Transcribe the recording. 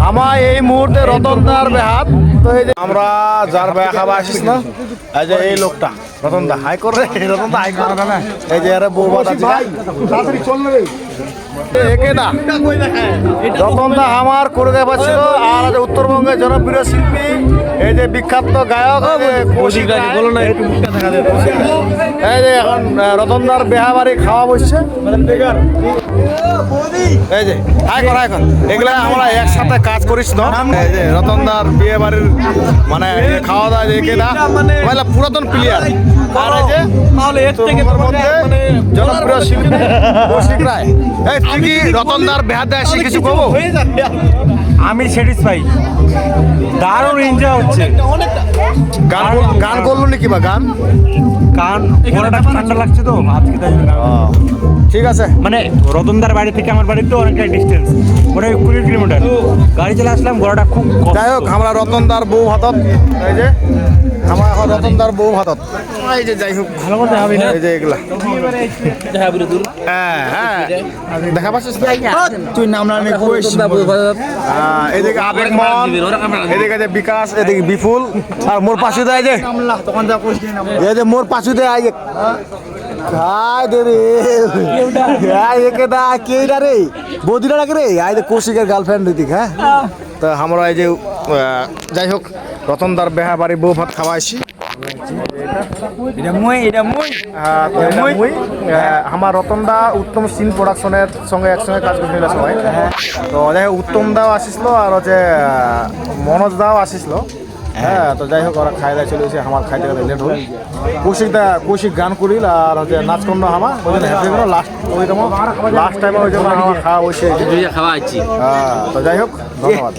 আমার এই মুহূর্তে রতনদার বেহাত। তো এই যে আমরা যার বেয়া খাবা আসিস না, এই যে এই লোকটা রতনদা হাই করে, রতনদা হাই করে না, এই যে আরে বউ বাদ আছে তাড়াতাড়ি চল না রে একেদা রতনদা আমার করে দেওয়া ছিল। আর আছে উত্তরবঙ্গের জনপ্রিয় শিল্পী, এই যে বিখ্যাত গায়ক বলো না, এই যে এখন রতনদার বেহা বাড়ি খাওয়া বসছে। এই যে হাই কর হাই কর, এগুলা আমরা একসাথে কাজ করিস না। এই যে রতনদার বিয়ে বাড়ির মানে খাওয়া দাওয়া একেদা মানে পুরাতন প্লেয়ার। আর এই যে মধ্যে জনপ্রিয় শিল্পী কৌশিক রায়। এই তুই কি রতনদার বেহাত দেয় সে কিছু কবো? আমি স্যাটিসফাই, দারুণ এনজয় হচ্ছে। গান করলো নাকি বা গান গলাটা ঠান্ডা লাগছে তো আজকে, তাই জন্য ঠিক আছে। মানে রতনদার বাড়ি থেকে আমার বাড়ি তো অনেকটা ডিস্টেন্স, ওটা 20 কিলোমিটার গাড়ি চলে আসলাম, গলাটা খুব যাই হোক আমরা রতনদার বউ হাতত, এই যে আমার এখন রতনদার বউ হাতত, এই যে যাই হোক ভালো করতে হবে না। এই যে এগুলা হ্যাঁ হ্যাঁ দেখা পাচ্ছিস তুই নাম না এদিকে আবেগ মন, এদিকে যে বিকাশ, এদিকে বিপুল, আর মোর পাশে দেয় যে এই যে মোর পাশে দেয় এই যে খায় দে রে একেদা কেইডা রে বদিরা লাগে রে, এই যে কৌশিকের গার্লফ্রেন্ড দিক। হ্যাঁ তো আমরা এই যে যাই হোক রতনদার বেহা বাড়ি বউ ভাত খাওয়াইছি। আমার রতনদা উত্তম সিন প্রোডাকশনের সঙ্গে একসঙ্গে কাজ করছিল সবাই। তো যাই হোক উত্তম দাও আসিসলো আর হচ্ছে মনোজ দাও আসিসলো। হ্যাঁ তো যাই হোক ওরা খাই দায় চলে এসে আমার খাইতে গেলে লেট হল। কৌশিক গান করিল আর হচ্ছে নাচ কম না আমার ওই জন্য হ্যাপি গেল লাস্ট ওই রকম লাস্ট টাইমে ওই জন্য আমার খাওয়া বসে খাওয়া আছি। তো যাই হোক ধন্যবাদ।